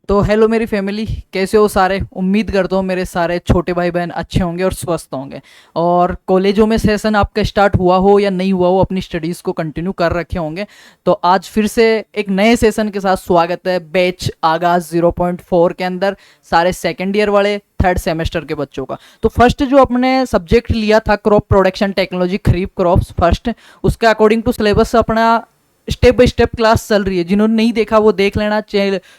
तो हेलो मेरी फैमिली, कैसे हो सारे। उम्मीद करता हूँ मेरे सारे छोटे भाई बहन अच्छे होंगे और स्वस्थ होंगे। और कॉलेजों में सेशन आपका स्टार्ट हुआ हो या नहीं हुआ हो, अपनी स्टडीज़ को कंटिन्यू कर रखे होंगे। तो आज फिर से एक नए सेशन के साथ स्वागत है बैच आगाज़ 0.4 के अंदर सारे सेकेंड ईयर वाले थर्ड सेमेस्टर के बच्चों का। तो फर्स्ट जो अपने सब्जेक्ट लिया था क्रॉप प्रोडक्शन टेक्नोलॉजी, खरीफ क्रॉप्स फर्स्ट, उसका अकॉर्डिंग टू सिलेबस अपना स्टेप बाय स्टेप क्लास चल रही है। जिन्होंने नहीं देखा वो देख लेना,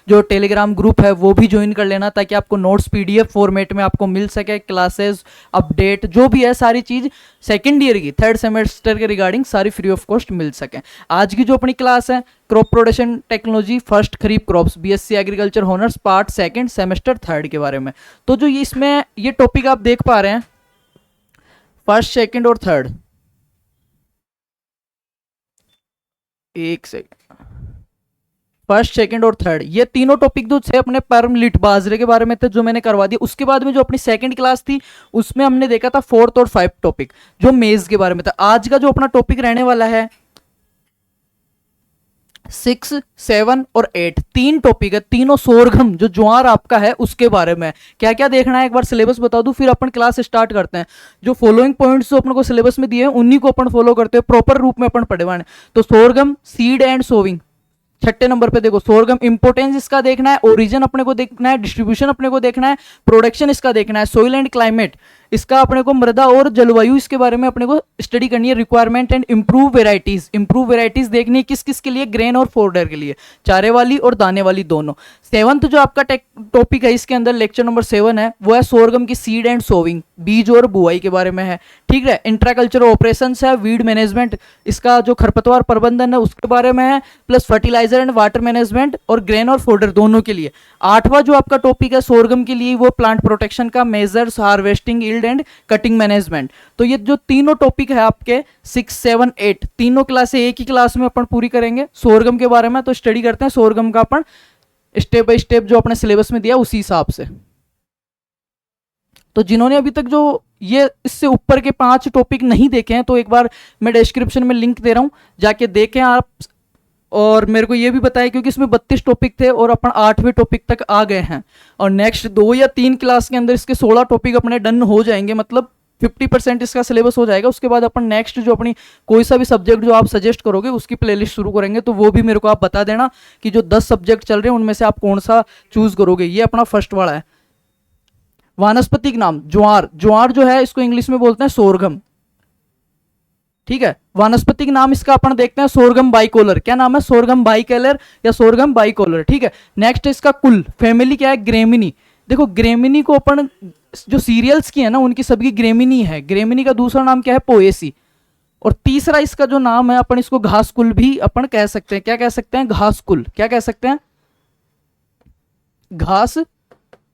जो टेलीग्राम ग्रुप है वो भी ज्वाइन कर लेना, ताकि आपको नोट्स पीडीएफ फॉर्मेट में आपको मिल सके। क्लासेस अपडेट जो भी है सारी चीज़ सेकेंड ईयर की थर्ड सेमेस्टर के रिगार्डिंग सारी फ्री ऑफ कॉस्ट मिल सके। आज की जो अपनी क्लास है crop production technology first kharif crops, BSc agriculture honours part second semester third के बारे में। तो जो इसमें ये टॉपिक आप देख पा रहे हैं फर्स्ट सेकेंड और थर्ड, एक सेकेंड, फर्स्ट सेकंड और थर्ड, ये तीनों टॉपिक जो थे अपने परम लिट बाजरे के बारे में थे, जो मैंने करवा दिया। उसके बाद में जो अपनी सेकंड क्लास थी उसमें हमने देखा था फोर्थ और फाइव टॉपिक जो मेज के बारे में था। आज का जो अपना टॉपिक रहने वाला है 6, 7 और 8, तीन टॉपिक है, तीनों सोरगम जो ज्वार आपका है उसके बारे में। क्या क्या देखना है एक बार सिलेबस बता दूं, फिर अपन क्लास स्टार्ट करते हैं। जो फॉलोइंग पॉइंट्स जो अपन को सिलेबस में दिए हैं उन्हीं को अपन फॉलो करते हैं, प्रॉपर रूप में अपन पढ़वाने। तो सोरगम, सीड एंड सोविंग, छठे नंबर पे देखो सोरगम, इंपोर्टेंस इसका देखना है, ओरिजिन अपने को देखना है, डिस्ट्रीब्यूशन अपने को देखना है, प्रोडक्शन इसका देखना है, सोइल एंड क्लाइमेट इसका अपने को, मृदा और जलवायु इसके बारे में अपने को स्टडी करनी है, रिक्वायरमेंट एंड इंप्रूव वेराइटीज देखनी है, किस किस के लिए, ग्रेन और फोर्डर के लिए, चारे वाली और दाने वाली दोनों। सेवंथ जो आपका टॉपिक है इसके अंदर लेक्चर नंबर 7 है, वो है सोरगम की सीड एंड सोविंग, बीज और बुआई के बारे में है। ठीक है, इंट्राकल्चर ऑपरेशंस है, वीड मैनेजमेंट इसका जो खरपतवार प्रबंधन है उसके बारे में है, plus fertiliser and water management और ग्रेन और फोर्डर दोनों के लिए। आठवां जो आपका टॉपिक है सोरगम के लिए वो प्लांट प्रोटेक्शन का, measures, harvesting, and cutting management. तो ये जो तीनों टॉपिक है आपके 6, 7, 8, तीनों क्लासें एक ही क्लास में अपन पूरी करेंगे सोरगम के बारे में। तो स्टडी करते हैं सोरगम का अपन स्टेप बाय स्टेप जो अपने सिलेबस में दिया उसी हिसाब से। तो जिन्होंने अभी तक जो ये इससे ऊपर के 5 टॉपिक नहीं देखे हैं तो एक बार मैं डिस्क्रिप्शन में लिंक दे रहा हूं, जाके देखें आप। और मेरे को ये भी बताया क्योंकि इसमें 32 टॉपिक थे और अपन 8वें टॉपिक तक आ गए हैं, और नेक्स्ट 2 या 3 क्लास के अंदर इसके 16 टॉपिक अपने डन हो जाएंगे, मतलब 50% इसका सिलेबस हो जाएगा। उसके बाद अपन नेक्स्ट जो अपनी कोई सा भी सब्जेक्ट जो आप सजेस्ट करोगे उसकी प्लेलिस्ट शुरू करेंगे। तो वो भी मेरे को आप बता देना कि जो 10 सब्जेक्ट चल रहे हैं उनमें से आप कौन सा चूज करोगे। ये अपना फर्स्ट वाला है वानस्पतिक नाम ज्वार। ज्वार जो है इसको इंग्लिश में बोलते हैं सोरगम। ठीक है, वानस्पतिक नाम इसका अपन देखते हैं सोरगम बाइकोलर। क्या नाम है? सोरगम बाइकोलर या सोरगम बाइकोलर। ठीक है, नेक्स्ट इसका कुल फैमिली क्या है? ग्रेमिनी। देखो ग्रेमिनी को अपन जो सीरियल्स की है ना उनकी सबकी ग्रेमिनी है। ग्रेमिनी का दूसरा नाम क्या है? पोएसी। और तीसरा इसका जो नाम है अपन इसको घासकुल भी अपन कह सकते हैं। क्या कह सकते हैं? घासकुल। क्या कह सकते हैं? घास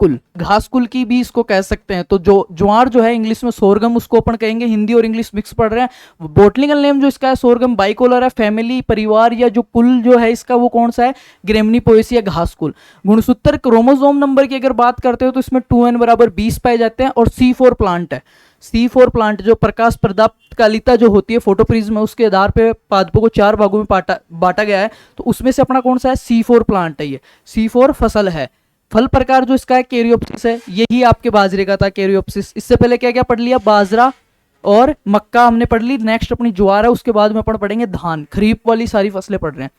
कुल, घासकुल की भी इसको कह सकते हैं। तो जो ज्वार जो है इंग्लिश में सोरगम उसको अपन कहेंगे, हिंदी और इंग्लिश मिक्स पढ़ रहे हैं। बोटनिकल नेम जो इसका है सोरगम बाइकोलर है। फैमिली, परिवार या जो कुल जो है इसका वो कौन सा है? ग्रेमनी पोएसी या घासकुल। गुणसूत्र क्रोमोसोम नंबर की अगर बात करते हो तो इसमें 2n बराबर 20 पाए जाते हैं। और C4 प्लांट है। C4 प्लांट जो प्रकाश प्रदापकालिता जो होती है फोटोप्रिज्म, उसके आधार पे पादपों को 4 भागों में बांटा गया है। तो उसमें से अपना कौन सा है? C4 प्लांट है। ये C4 फसल है। फल प्रकार जो इसका है कैरियोप्सिस है। यही आपके बाजरे का था कैरियोप्सिस। इससे पहले क्या क्या पढ़ लिया? बाजरा और मक्का हमने पढ़ ली। नेक्स्ट अपनी ज्वार है, उसके बाद में अपन पढ़ेंगे धान। खरीफ वाली सारी फसलें पढ़ रहे हैं।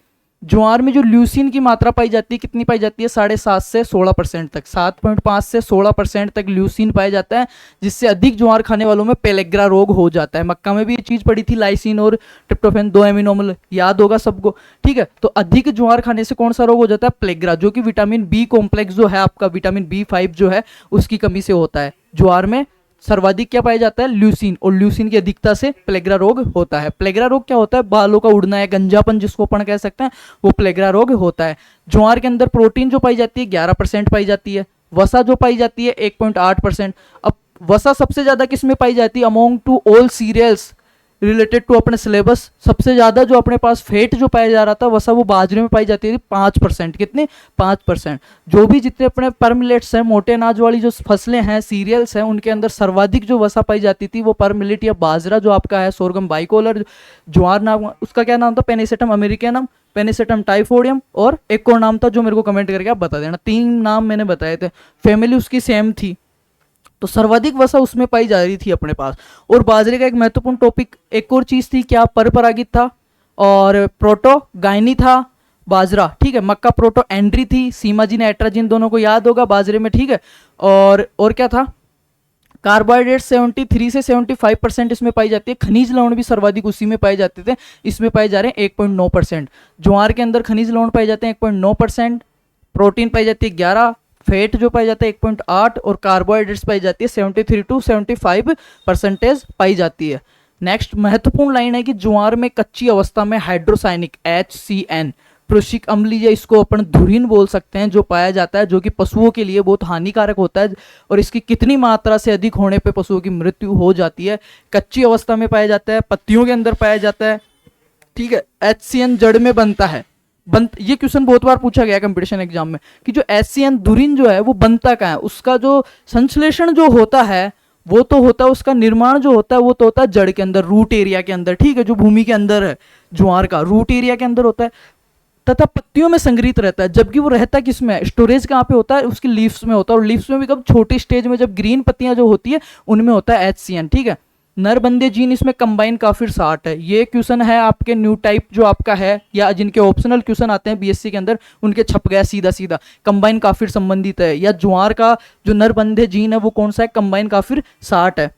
ज्वार में जो ल्यूसिन की मात्रा पाई जाती है कितनी पाई जाती है? 7.5 से 16% तक, 7.5 से 16% तक ल्यूसिन पाया जाता है, जिससे अधिक ज्वार खाने वालों में पेलेग्रा रोग हो जाता है। मक्का में भी ये चीज पड़ी थी, लाइसिन और ट्रिप्टोफेन 2 एमिनो अम्ल, याद होगा सबको। ठीक है, तो अधिक ज्वार खाने से कौन सा रोग हो जाता है? प्लेग्रा, जो कि विटामिन बी कॉम्प्लेक्स जो है आपका, विटामिन B5 जो है उसकी कमी से होता है। ज्वार में सर्वाधिक क्या पाया जाता है? ल्यूसिन, और ल्यूसिन की अधिकता से प्लेग्रा रोग होता है। प्लेग्रा रोग क्या होता है? बालों का उड़ना है, गंजापन जिसको अपन कह सकते हैं, वो प्लेग्रा रोग होता है। ज्वार के अंदर प्रोटीन जो पाई जाती है 11% पाई जाती है। वसा जो पाई जाती है 1.8%। अब वसा सबसे ज्यादा किस में पाई जाती है? Among to all cereals related to अपने सिलेबस सबसे ज्यादा जो अपने पास फेट जो पाया जा रहा था वसा वो बाजरे में पाई जाती थी 5%। कितने? 5%। जो भी जितने अपने परमिलेट्स हैं, मोटे अनाज वाली जो फसलें हैं, सीरियल्स हैं, उनके अंदर सर्वाधिक जो वसा पाई जाती थी वो परमिलेट या बाजरा जो आपका है सोरगम बाइकोलर। ज्वार नाम उसका क्या नाम था? पेनिसेटम अमेरिकनम। पेनिसेटम टाइफोडियम, और एक और नाम था जो मेरे को कमेंट करके आप बता देना। 3 नाम मैंने बताए थे, फैमिली उसकी सेम थी, तो सर्वाधिक वसा उसमें पाई जा रही थी अपने पास। और बाजरे का एक महत्वपूर्ण टॉपिक एक और चीज थी, क्या, परपरागित था, और प्रोटोगाइनी था बाजरा, ठीक है। मक्का प्रोटो एंड्री थी, सीमाजीन एट्राजीन दोनों को याद होगा बाजरे में, ठीक है। और क्या था, कार्बोहाइड्रेट 73 से 75% इसमें पाई जाती है। खनिज लवण भी सर्वाधिक उसी में पाए जाते थे, इसमें पाए जा रहे हैं 1.9%। ज्वार के अंदर खनिज लवण पाए जाते हैं 1.9%, प्रोटीन पाई जाती है 11, फैट जो पाई जाता है 1.8, और कार्बोहाइड्रेट्स पाई जाती है 73 to 75% पाई जाती है। नेक्स्ट महत्वपूर्ण लाइन है कि ज्वार में कच्ची अवस्था में हाइड्रोसाइनिक HCN प्रोशिक अम्ल, या इसको अपन धुरीन बोल सकते हैं, जो पाया जाता है, जो कि पशुओं के लिए बहुत हानिकारक होता है, और इसकी कितनी मात्रा से अधिक होने पे पशुओं की मृत्यु हो जाती है। कच्ची अवस्था में पाया जाता है, पत्तियों के अंदर पाया जाता है, ठीक है। HCN जड़ में बनता है। ये क्वेश्चन बहुत बार पूछा गया कंपटीशन एग्जाम में कि जो HCN धुरीन जो है वो बनता कहाँ है, उसका जो संश्लेषण जो होता है वो तो होता है, उसका निर्माण जो होता है वो तो होता है जड़ के अंदर, रूट एरिया के अंदर, ठीक है, जो भूमि के अंदर है ज्वार का रूट एरिया के अंदर होता है, तथा पत्तियों में संग्रहित रहता है। जबकि वो रहता किस में, स्टोरेज कहाँ पे होता है, उसकी लीव्स में होता है, और लीव्स में भी कब, छोटी स्टेज में जब ग्रीन पत्तियां जो होती है उनमें होता है HCN, ठीक है। नरबंदे जीन इसमें कंबाइन काफिर 60 है। ये क्वेश्चन है आपके न्यू टाइप जो आपका है, या जिनके ऑप्शनल क्वेश्चन आते हैं BSc के अंदर, उनके छप गया सीधा सीधा, कंबाइन काफिर संबंधित है, या ज्वार का जो नरबंदे जीन है वो कौन सा है, कंबाइन काफिर 60 है।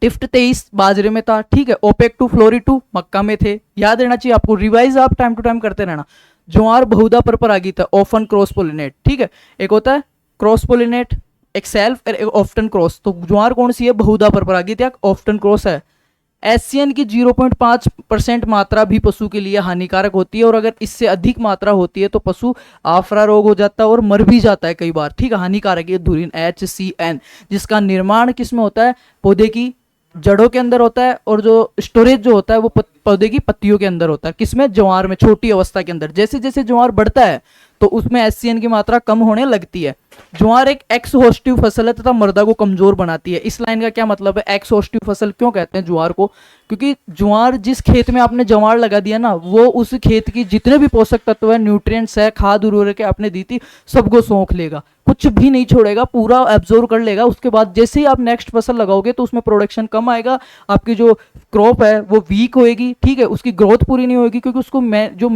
टिफ्ट 23 बाजरे में था, ठीक है। ओपेक 2 फ्लोरी 2 मक्का में थे, याद रहना चाहिए आपको, रिवाइज आप टाइम टू टाइम करते रहना। ज्वार बहुधा परपरागित है, ऑफन क्रॉस पोलिनेट, ठीक है। एक होता है क्रॉस पोलिनेट, एक सेल्फ और एक ऑफ्टन क्रॉस। तो ज्वार कौन सी है, बहुधा परपरागित या ऑफ्टन क्रॉस है। HCN की 0.5% मात्रा भी पशु के लिए हानिकारक होती है, और अगर इससे अधिक मात्रा होती है तो पशु आफरा रोग हो जाता है और मर भी जाता है कई बार, ठीक है। हानिकारक है धुरीन HCN, जिसका निर्माण किस में होता है, पौधे की जड़ों के अंदर होता है, और जो स्टोरेज जो होता है वो पौधे की पत्तियों के अंदर होता है, किसमें, ज्वार में, छोटी अवस्था के अंदर। जैसे जैसे ज्वार बढ़ता है तो उसमें HCN की मात्रा कम होने लगती है। ज्वार एक एक्सहॉस्टिव फसल है तथा मृदा को कमजोर बनाती है। इस लाइन का क्या मतलब है, एक्सहॉस्टिव फसल क्यों कहते हैं ज्वार को, क्योंकि ज्वार जिस खेत में आपने ज्वार लगा दिया ना, वो उस खेत की जितने भी पोषक तत्व है, न्यूट्रिएंट्स है, खाद उर्वरक आपने दी थी, सबको सोख लेगा, कुछ भी नहीं छोड़ेगा, पूरा एब्जॉर्ब कर लेगा। उसके बाद जैसे ही आप नेक्स्ट फसल लगाओगे तो उसमें प्रोडक्शन कम आएगा, आपकी जो क्रॉप है वो वीक होएगी, ठीक है, उसकी ग्रोथ पूरी नहीं होगी, क्योंकि उसको जो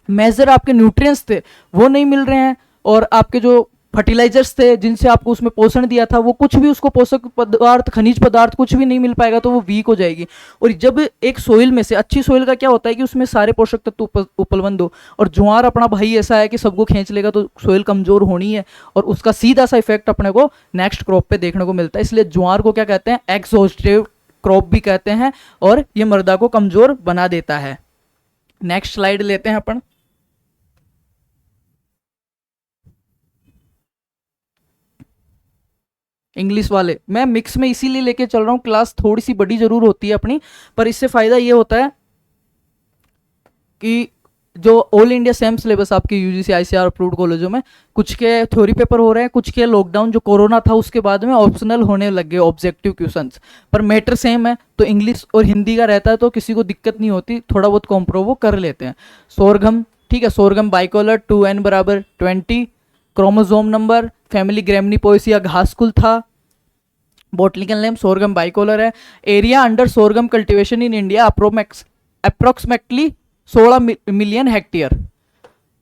मेजर आपके न्यूट्रिएंट्स थे वो नहीं मिल रहे हैं, और आपके जो फर्टिलाइजर्स थे जिनसे आपको उसमें पोषण दिया था वो कुछ भी, उसको पोषक पदार्थ, खनिज पदार्थ कुछ भी नहीं मिल पाएगा, तो वो वीक हो जाएगी। और जब एक सोइल में से, अच्छी सोइल का क्या होता है कि उसमें सारे पोषक तत्व उपलब्ध हो, और ज्वार अपना भाई ऐसा है कि सबको खींच लेगा, तो सोइल कमजोर होनी है, और उसका सीधा सा इफेक्ट अपने को नेक्स्ट क्रॉप पे देखने को मिलता है। इसलिए ज्वार को क्या कहते हैं, एक्सहॉस्टिव क्रॉप भी कहते हैं, और ये मृदा को कमजोर बना देता है। नेक्स्ट स्लाइड लेते हैं अपन। इंग्लिश वाले मैं मिक्स में इसीलिए लेके चल रहा हूँ, क्लास थोड़ी सी बड़ी जरूर होती है अपनी, पर इससे फायदा ये होता है कि जो ऑल इंडिया सेम सिलेबस आपके UGC ICAR अप्रूव्ड कॉलेजों में, कुछ के थ्योरी पेपर हो रहे हैं, कुछ के लॉकडाउन जो कोरोना था उसके बाद में ऑप्शनल होने लग गए ऑब्जेक्टिव क्वेश्चंस, पर मैटर सेम है। तो इंग्लिश और हिंदी का रहता है तो किसी को दिक्कत नहीं होती, थोड़ा बहुत कॉम्प्रो वो कर लेते हैं। सोरगम, ठीक है, sorghum bicolor 2n = 20, chromosome number, family ग्रेमनीपोएसी घासकुल था, बॉटनिकल नेम सोरगम बाइकोलर है। Area under sorghum cultivation in India approximately 16 million hectare,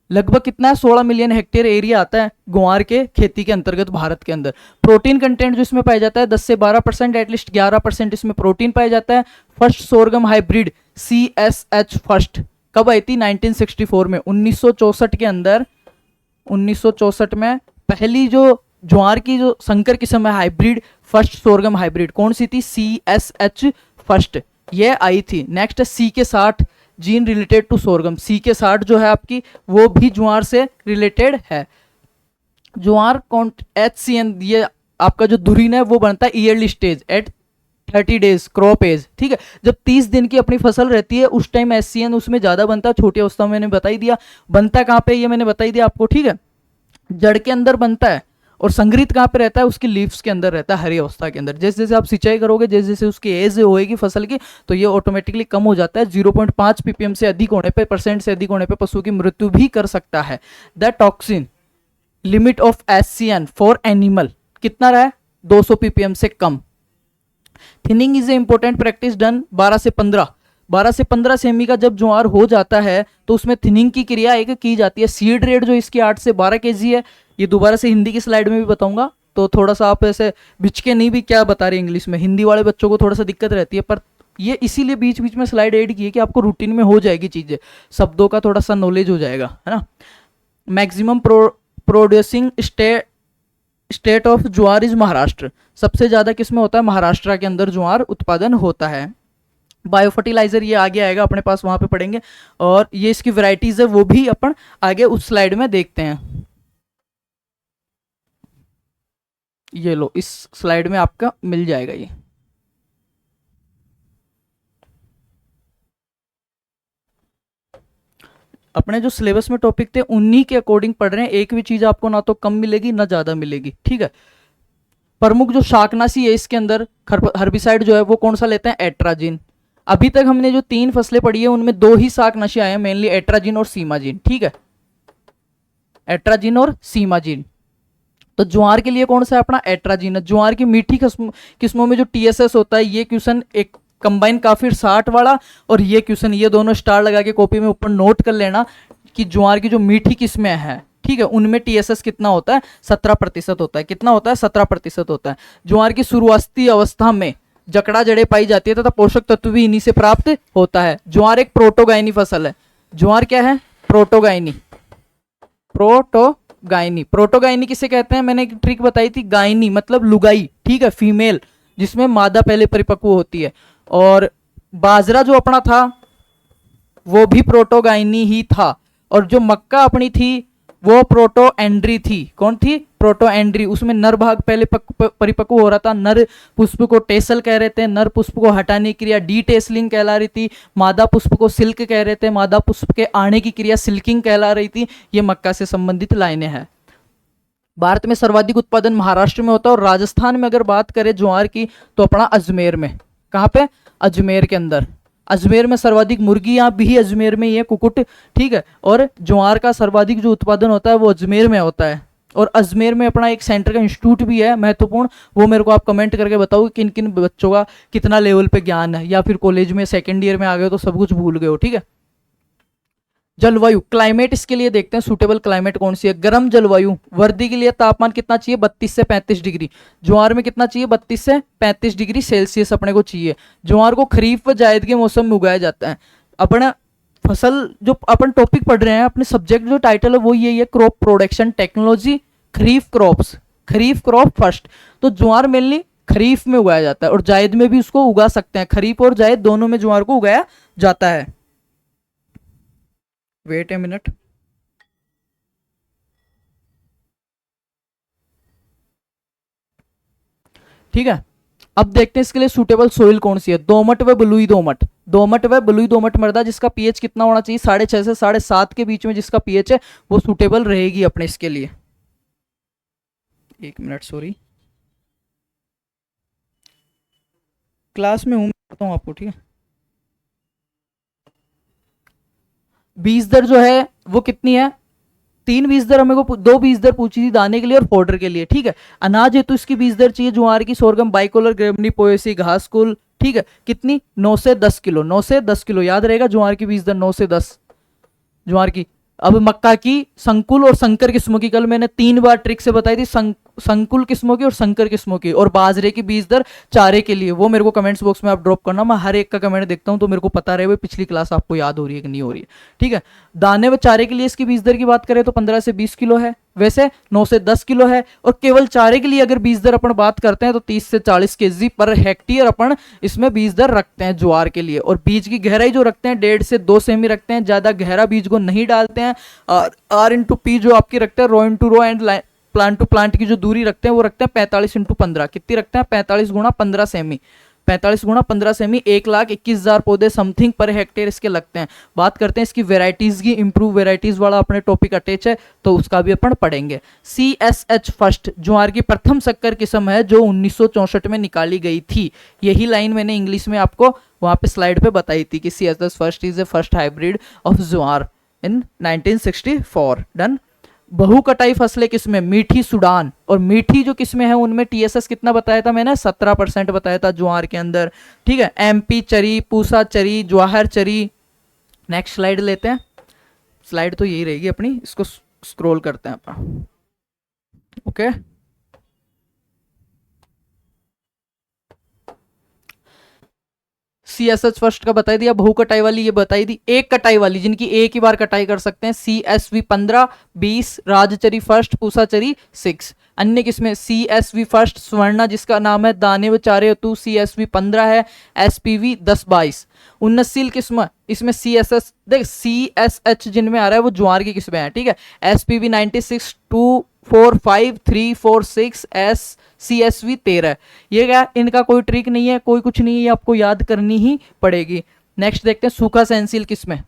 लगभग कितना है, 16 मिलियन हेक्टेयर एरिया आता है ग्वार के खेती के अंतर्गत भारत के अंदर। प्रोटीन कंटेंट जो इसमें पाया जाता है 10 से 12%, एटलीस्ट 11% इसमें प्रोटीन पाया जाता है। First sorghum hybrid CSH first कब आई थी, 1964 में, 1964 के अंदर, 1964 में पहली जो ज्वार की जो संकर किस्म है हाइब्रिड, फर्स्ट सोरगम हाइब्रिड कौन सी थी, CSH फर्स्ट, ये आई थी। नेक्स्ट है CK60 gene related to sorghum, CK60 जो है आपकी वो भी ज्वार से रिलेटेड है। ज्वार HCN, ये आपका जो धुरीन है वो बनता है early stage at 30 days crop age, ठीक है, जब 30 दिन की अपनी फसल रहती है उस टाइम HCN उसमें ज्यादा बनता है। छोटी अवस्था में मैंने बता ही दिया, बनता कहाँ पे ये मैंने बता ही दिया आपको, ठीक है, जड़ के अंदर बनता है, और संग्रहित कहाँ पे रहता है, उसकी लीव्स के अंदर रहता है, हरी अवस्था के अंदर। जैसे जैसे आप सिंचाई करोगे, जैसे जैसे उसकी एज होएगी फसल की, तो ये ऑटोमेटिकली कम हो जाता है। 0.5 ppm से अधिक होने पे, परसेंट से अधिक होने पे पशु की मृत्यु भी कर सकता है। The toxin limit of SCN for animal कितना रहा है, 200 ppm से कम। Thinning is a important practice done 12 से 15 सेमी का जब ज्वार हो जाता है तो उसमें थिनिंग की क्रिया एक की जाती है। सीड रेट जो इसकी 8 से 12 kg है, ये दोबारा से हिंदी की स्लाइड में भी बताऊंगा, तो थोड़ा सा आप ऐसे बिचके नहीं भी क्या बता रहे इंग्लिश में, हिंदी वाले बच्चों को थोड़ा सा दिक्कत रहती है, पर ये इसीलिए बीच बीच में स्लाइड ऐड की है कि आपको रूटीन में हो जाएगी चीज़ें, शब्दों का थोड़ा सा नॉलेज हो जाएगा, है ना। Maximum producing state of jowar is Maharashtra. सबसे ज़्यादा किस में होता है, महाराष्ट्र के अंदर ज्वार उत्पादन होता है। बायो फर्टिलाइजर ये आगे आएगा अपने पास, वहां पे पढ़ेंगे, और ये इसकी वैरायटीज है वो भी अपन आगे उस स्लाइड में देखते हैं। ये लो, इस स्लाइड में आपका मिल जाएगा ये। अपने जो सिलेबस में टॉपिक थे उन्हीं के अकॉर्डिंग पढ़ रहे हैं, एक भी चीज आपको ना तो कम मिलेगी ना ज्यादा मिलेगी, ठीक है। प्रमुख जो शाकनाशी है इसके अंदर हर्बिसाइड जो है वो कौन सा लेते हैं, एट्राजिन। अभी तक हमने जो 3 फसलें पढ़ी है उनमें 2 ही शाकनाशी आए हैं, मेनली एट्राजिन और सीमाजिन, ठीक है, एट्राजिन और सीमाजिन। तो ज्वार के लिए कौन सा है अपना, एट्राजिन है। ज्वार की मीठी किस्मों में जो TSS होता है, ये क्वेश्चन एक कंबाइन काफी 60 वाला और ये क्वेश्चन, ये दोनों स्टार लगा के कॉपी में ऊपर नोट कर लेना कि ज्वार की जो मीठी किस्में हैं, ठीक है, उनमें TSS कितना होता है, 17% होता है। कितना होता है, 17% होता है। ज्वार की शुरुआती अवस्था में जकड़ा जड़े पाई जाती है तथा पोषक तत्व भी इन्हीं से प्राप्त होता है। ज्वार एक प्रोटोगाइनी फसल है। ज्वार क्या है, प्रोटोगाइनी। प्रोटोगाइनी किसे कहते हैं, मैंने एक ट्रिक बताई थी, गायनी मतलब लुगाई, ठीक है, फीमेल, जिसमें मादा पहले परिपक्व होती है। और बाजरा जो अपना था वो भी प्रोटोगाइनी ही था, और जो मक्का अपनी थी वो प्रोटोएंड्री थी। कौन थी, प्रोटोएंड्री। उसमें नर भाग पहले परिपक्व हो रहा था, नर पुष्प को टेसल कह रहे थे, नर पुष्प को हटाने की क्रिया डी टेसलिंग कहला रही थी, मादा पुष्प को सिल्क कह रहे थे, मादा पुष्प के आने की क्रिया सिल्किंग कहला रही थी। ये मक्का से संबंधित लाइनें हैं। भारत में सर्वाधिक उत्पादन महाराष्ट्र में होता है, और राजस्थान में अगर बात करें ज्वार की तो अपना अजमेर में। कहाँ पे, अजमेर के अंदर। अजमेर में सर्वाधिक मुर्गियां भी अजमेर में ही है, कुकुट, ठीक है। और ज्वार का सर्वाधिक जो उत्पादन होता है वो अजमेर में होता है। और अजमेर में अपना एक सेंटर का इंस्टीट्यूट भी है महत्वपूर्ण, वो मेरे को आप कमेंट करके बताओ किन किन बच्चों का कितना लेवल पे ज्ञान है, या फिर कॉलेज में सेकेंड ईयर में आ गए तो सब कुछ भूल गए हो, ठीक है। जलवायु, क्लाइमेट इसके लिए देखते हैं, सूटेबल क्लाइमेट कौन सी है। गर्म जलवायु, वर्दी के लिए तापमान कितना चाहिए, 32 से 35 डिग्री। ज्वार में कितना चाहिए, 32 से 35 डिग्री सेल्सियस अपने को चाहिए। ज्वार को खरीफ व जायद के मौसम में उगाया जाता है। अपना फसल जो अपन टॉपिक पढ़ रहे हैं, अपने सब्जेक्ट जो टाइटल है वो यही है, क्रॉप प्रोडक्शन टेक्नोलॉजी खरीफ क्रॉप्स, खरीफ क्रॉप फर्स्ट। तो ज्वार मेनली खरीफ में उगाया जाता है, और जायद में भी उसको उगा सकते हैं, खरीफ और जायद दोनों में ज्वार को उगाया जाता है। वेट ए मिनट, ठीक है। अब देखते हैं इसके लिए सूटेबल सोइल कौन सी है। दोमट व बलुई दोमट, दोमट व बलुई दोमट मृदा जिसका पीएच कितना होना चाहिए, 6.5 से 7.5 के बीच में जिसका पीएच है वो सूटेबल रहेगी अपने इसके लिए। एक मिनट, सॉरी, क्लास में हूं, बताता हूं आपको, ठीक है। बीज दर जो है वो कितनी है, 3 बीज दर हमें को, 2 बीज दर पूछी थी दाने के लिए और फोडर के लिए, ठीक है। अनाज है तो इसकी बीज दर चाहिए ज्वार की, सोरगम, बाइकोलर, ग्रेमनी, पोएसी, घासकुल, ठीक है। कितनी, 9 से 10 किलो, 9 से 10 किलो याद रहेगा ज्वार की बीज दर 9 से 10 ज्वार की। अब मक्का की संकुल और संकर किस्मों की कल मैंने 3 बार ट्रिक से बताई थी, संकुल किस्मों की और संकर किस्मों की। और बाजरे की बीज दर चारे के लिए, वो मेरे को कमेंट्स बॉक्स में आप ड्रॉप करना, मैं हर एक का कमेंट देखता हूं तो मेरे को पता रहे पिछली क्लास आपको याद हो रही है कि नहीं हो रही है, ठीक है। दाने व चारे के लिए इसकी बीज दर की बात करें तो 15 से 20 किलो है, वैसे 9 से 10 किलो है। और केवल चारे के लिए अगर बीज दर अपन बात करते हैं तो 30 से 40 केजी पर हेक्टेयर अपन इसमें बीज दर रखते हैं ज्वार के लिए। और बीज की गहराई जो रखते हैं 1.5 से 2 सेमी रखते हैं, ज्यादा गहरा बीज को नहीं डालते हैं। R/P जो आपकी रखते हैं, row and plant to plant की जो दूरी रखते हैं वो रखते हैं 45 × 15। कितनी रखते हैं, 45 × 15 सेमी, 45 गुणा 15 सेमी 1,21,000 पौधे समथिंग पर हेक्टेयर इसके लगते हैं। बात करते हैं इसकी वेराइटीज की, इंप्रूव वेराइटीज वाला अपने टॉपिक अटैच है तो उसका भी अपन पढ़ेंगे। CSH फर्स्ट ज्वार की प्रथम शक्कर किस्म है जो 1964 में निकाली गई थी। यही लाइन मैंने इंग्लिश में आपको वहां पे स्लाइड पे बताई थी कि CSH first is the first hybrid of jowar in 1964। Done. बहु कटाई फसलें किसमें? मीठी सूडान। और मीठी जो किस्में हैं उनमें TSS कितना बताया था मैंने? 17% बताया था ज्वार के अंदर। ठीक है, MP चरी, पूसा चरी, जवाहर चरी। नेक्स्ट स्लाइड लेते हैं। स्लाइड तो यही रहेगी अपनी, इसको स्क्रॉल करते हैं अपन। ओके, CSH फर्स्ट का बता दिया, बहु कटाई वाली ये बताई दी, एक कटाई वाली जिनकी एक ही बार कटाई कर सकते हैं CSV 15, 20, राजचरी फर्स्ट, पूसाचरी 6। अन्य किसमें? CSV फर्स्ट स्वर्णा जिसका नाम है दाने व चारे हेतु CSV 15 है, SPV 10, 22। उन्नतशील किस्म इसमें CSS देख CSH जिनमें आ रहा है वो ज्वार की किस्में हैं। ठीक है, SPV 96, 2, 4, 5, 3, 4, 6, CSV 13। ये क्या, इनका कोई ट्रिक नहीं है, कोई कुछ नहीं है, ये आपको याद करनी ही पड़ेगी। नेक्स्ट देखते हैं सूखा सहनशील किस्में।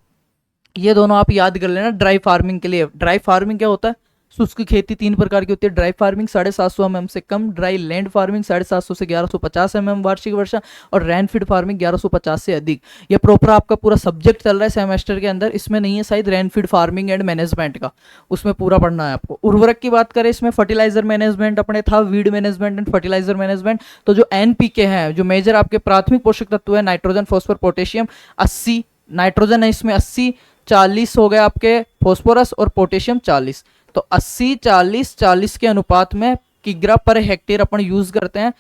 ये दोनों आप याद कर लेना ड्राई फार्मिंग के लिए। ड्राई फार्मिंग क्या होता है? शुष्क खेती 3 प्रकार की होती है। ड्राई फार्मिंग 750 mm से कम, ड्राई लैंड फार्मिंग 750 से 1150 mm वार्षिक वर्षा, और रेनफीड फार्मिंग 1150 से अधिक। ये प्रॉपर आपका पूरा सब्जेक्ट चल रहा है सेमेस्टर के अंदर, इसमें नहीं है शायद रेनफीड फार्मिंग एंड मैनेजमेंट का, उसमें पूरा पढ़ना है आपको। उर्वरक की बात करें इसमें फर्टिलाइजर मैनेजमेंट अपने था, weed management and fertiliser management. तो जो NPK है, जो मेजर आपके प्राथमिक पोषक तत्व है, नाइट्रोजन, फॉस्फोर, पोटेशियम 80, नाइट्रोजन है इसमें 80, 40 हो गए आपके फॉस्फोरस, और पोटेशियम 40। तो 80, 40, 40 के अनुपात में किग्रा पर हेक्टेयर अपन यूज करते हैं।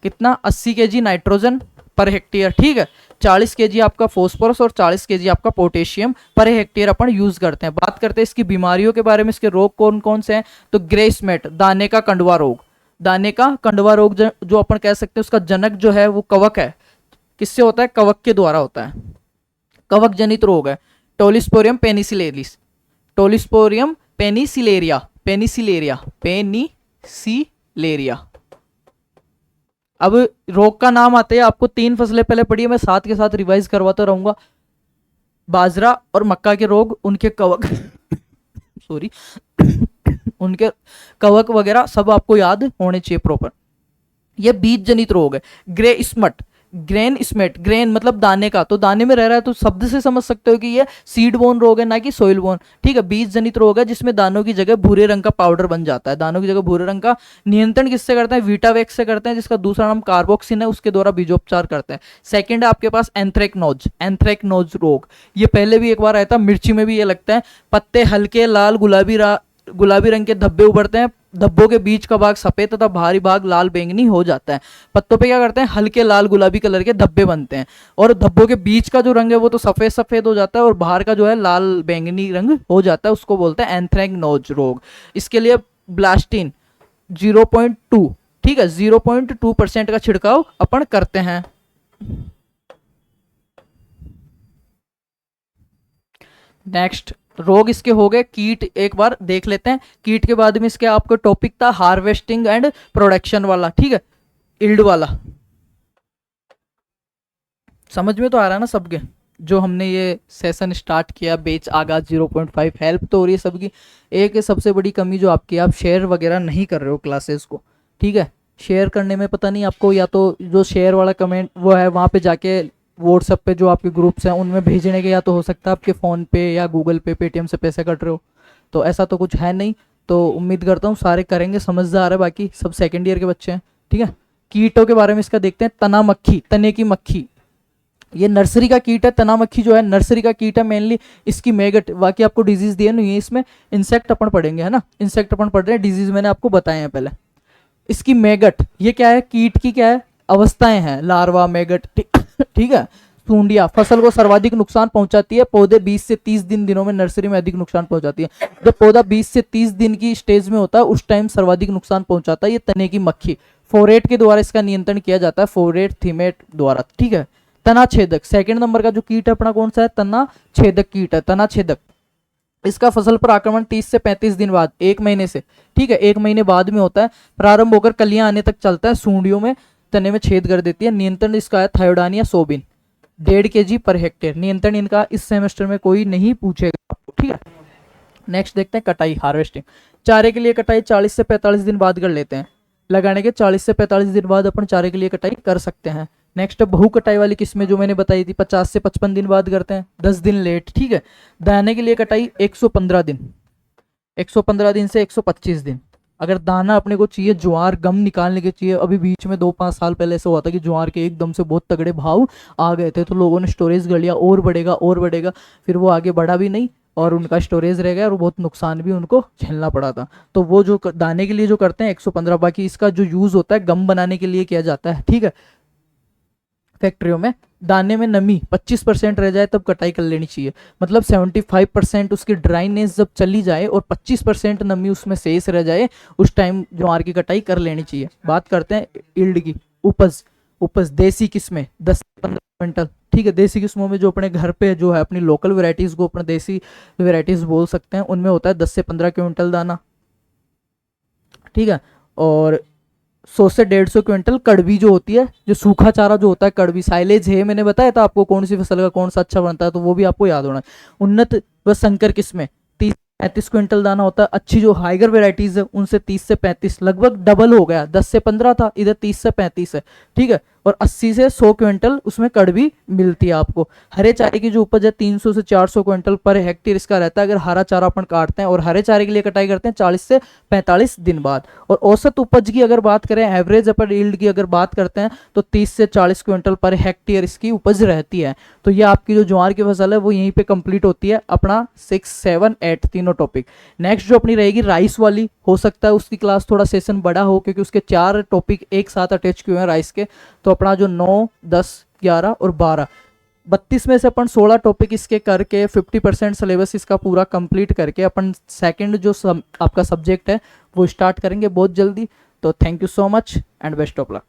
कितना? 80 kg नाइट्रोजन पर हेक्टेयर। ठीक है, 40 kg आपका फॉस्फोरस और 40 kg आपका पोटेशियम पर हेक्टेयर अपन यूज करते हैं। बात करते हैं इसकी बीमारियों के बारे में, इसके रोग कौन कौन से हैं? तो ग्रे स्मेट, दाने का कंडवा रोग। दाने का कंडवा रोग जो अपन कह सकते हैं उसका जनक जो है वो कवक है। किससे होता है? कवक के द्वारा होता है, कवक जनित रोग है। टोलिस्पोरियम पेनिसिलेरिस, टोलिस्पोरियम पेनिसिलेरिया, पेनिसिलेरिया, पेनिसिलेरिया। अब रोग का नाम आते हैं, आपको 3 फसलें पहले पढ़ी है, मैं साथ के साथ रिवाइज करवाता रहूंगा। बाजरा और मक्का के रोग, उनके कवक सॉरी उनके कवक वगैरह सब आपको याद होने चाहिए प्रॉपर। ये बीज जनित रोग है। ग्रे स्मट, ग्रेन स्मेट, ग्रेन मतलब दाने का, तो दाने में रह रहा है तो शब्द से समझ सकते हो कि ये सीड बोन रोग है ना कि सोइल बोन। ठीक है, बीज जनित रोग है जिसमें दानों की जगह भूरे रंग का पाउडर बन जाता है। दानों की जगह भूरे रंग का नियंत्रण किससे करते हैं? वीटावेक्स से करते हैं, जिसका दूसरा नाम कार्बोक्सिन है, उसके द्वारा बीजोपचार करते हैं। सेकंड है आपके पास एंथ्रेक्नोज, एंथ्रेक्नोज रोग। ये पहले भी एक बार आया था, मिर्ची में भी ये लगता है। पत्ते हल्के लाल गुलाबी रंग के धब्बे उभरते हैं, धब्बों के बीच का भाग सफेद तथा बाहरी भाग लाल बैंगनी हो जाता है। पत्तों पे क्या करते हैं? हल्के लाल गुलाबी कलर के धब्बे बनते हैं, और धब्बों के बीच का जो रंग है वो तो सफेद सफेद हो जाता है, और बाहर का जो है लाल बैंगनी रंग हो जाता है, उसको बोलते हैं एंथ्रेक्नोज रोग। इसके लिए ब्लास्टिन 0.2, ठीक है, 0.2% का छिड़काव अपन करते हैं। नेक्स्ट रोग इसके हो गए। कीट एक बार देख लेते हैं। कीट के बाद में इसके आपको टॉपिक था हार्वेस्टिंग एंड प्रोडक्शन वाला, ठीक है, इल्ड वाला। समझ में तो आ रहा है ना सबके? जो हमने ये सेशन स्टार्ट किया, बेच आगाज 0.5, हेल्प तो हो रही है सबकी। एक सबसे बड़ी कमी जो आपकी, आप शेयर वगैरह नहीं कर रहे हो क्लासेस को। ठीक है, शेयर करने में पता नहीं आपको, या तो जो शेयर वाला कमेंट वो है वहाँ पे जाके व्हाट्सएप पे जो आपके ग्रुप्स हैं उनमें भेजने के, या तो हो सकता है आपके फ़ोन पे या गूगल पे, पेटीएम से पैसे कट रहे हो, तो ऐसा तो कुछ है नहीं। तो उम्मीद करता हूँ सारे करेंगे, समझदार है, बाकी सब सेकेंड ईयर के बच्चे हैं। ठीक है, कीटों के बारे में इसका देखते हैं। तना मक्खी, तने की मक्खी, ये नर्सरी का कीट है। तना मक्खी जो है नर्सरी का कीट है मेनली। इसकी मैगट, बाकी आपको डिजीज दिए नहीं है इसमें, इंसेक्ट अपन पढ़ेंगे, है ना, इंसेक्ट अपन पढ़ रहे हैं, डिजीज मैंने आपको बताए हैं पहले। इसकी मैगट, ये क्या है? कीट की क्या है? अवस्थाएं हैं, लार्वा, मैगट, ठीक है। सूंडिया फसल को सर्वाधिक नुकसान पहुंचाती है। पौधे 20 से 30 दिनों में नर्सरी में अधिक नुकसान पहुंचाती है। जब पौधा 20 से 30 दिन की स्टेज में होता है उस टाइम सर्वाधिक नुकसान पहुंचाता है ये तने की मक्खी। फोरेट के द्वारा इसका नियंत्रण किया जाता है, फोरेट थीमेट द्वारा। ठीक है, तना छेदक, सेकंड नंबर का जो कीट है अपना कौन सा है? तना छेदक कीट है, तना छेदक। इसका फसल पर आक्रमण 30 से 35 दिन बाद, 1 महीने से, ठीक है, 1 महीने बाद में होता है। प्रारंभ होकर कलियां आने तक चलता है सूंडियों में। तने में छेद कर देती है। नियंत्रण इसका है थायोडानिया सोबिन, 1.5 kg पर हेक्टेयर। नियंत्रण इनका इस सेमेस्टर में कोई नहीं पूछेगा आपको, ठीक है। नेक्स्ट देखते हैं कटाई, हार्वेस्टिंग। चारे के लिए कटाई 40 से 45 दिन बाद कर लेते हैं। लगाने के 40 से 45 दिन बाद अपन चारे के लिए कटाई कर सकते हैं। नेक्स्ट बहु कटाई वाली किस्में जो मैंने बताई थी 50 से 55 दिन बाद करते हैं, 10 दिन लेट, ठीक है। दाने के लिए कटाई 115 दिन, 115 दिन से 125 दिन। अगर दाना अपने को चाहिए, ज्वार गम निकालने के चाहिए, अभी बीच में 2-5 साल पहले ऐसा हुआ था कि ज्वार के एकदम से बहुत तगड़े भाव आ गए थे, तो लोगों ने स्टोरेज कर लिया और बढ़ेगा और बढ़ेगा, फिर वो आगे बढ़ा भी नहीं और उनका स्टोरेज रह गया और बहुत नुकसान भी उनको झेलना पड़ा था। तो वो जो दाने के लिए जो करते हैं 115, बाकी इसका जो यूज होता है गम बनाने के लिए किया जाता है, ठीक है। फैक्ट्रियों में दाने में नमी 25% रह जाए तब कटाई कर लेनी चाहिए, मतलब 75% उसकी ड्राइनेस जब चली जाए और 25% नमी उसमें शेष रह जाए, उस टाइम ज्वार की कटाई कर लेनी चाहिए। बात करते हैं यील्ड की, उपज। उपज देसी किस्में 10 से 15 क्विंटल, ठीक है। देसी किस्मों में जो अपने घर पे जो है अपनी लोकल वेराइटीज को अपने देसी वेराइटीज बोल सकते हैं, उनमें होता है 10 से 15 क्विंटल दाना, ठीक है। और 100 से 150 क्विंटल कड़वी जो होती है, जो सूखा चारा जो होता है कड़वी, साइलेज है, मैंने बताया था आपको कौन सी फसल का कौन सा अच्छा बनता है, तो वो भी आपको याद होना है। उन्नत व संकर किस्में 30-35 क्विंटल दाना होता है। अच्छी जो हाइगर वेराइटीज है उनसे 30 से 35, लगभग डबल हो गया, 10 से 15 था, इधर 30 से 35 है, ठीक है। और 80 से 100 क्विंटल उसमें कड़वी मिलती है आपको। हरे चारे की जो उपज है 300 से 400 क्विंटल पर हेक्टेयर इसका रहता है, अगर हरा चारा अपन काटते हैं और हरे चारे के लिए कटाई करते हैं 40 से 45 दिन बाद। और औसत उपज की अगर बात करें, एवरेज अपर यील्ड की अगर बात करते हैं, तो 30 से 40 क्विंटल पर हेक्टेयर इसकी उपज रहती है। तो ये आपकी जो ज्वार की फसल है वो यहीं पे कंप्लीट होती है, अपना 6, 7, 8 तीनों टॉपिक। नेक्स्ट जो अपनी रहेगी राइस वाली, हो सकता है उसकी क्लास थोड़ा सेशन बड़ा हो क्योंकि उसके 4 टॉपिक एक साथ अटैच किए हैं राइस के। तो अपना जो 9, 10, 11 और 12, 32 में से अपन 16 टॉपिक इसके करके 50% सिलेबस इसका पूरा कंप्लीट करके अपन सेकंड जो आपका सब्जेक्ट है वो स्टार्ट करेंगे बहुत जल्दी। तो thank you so much and best of luck.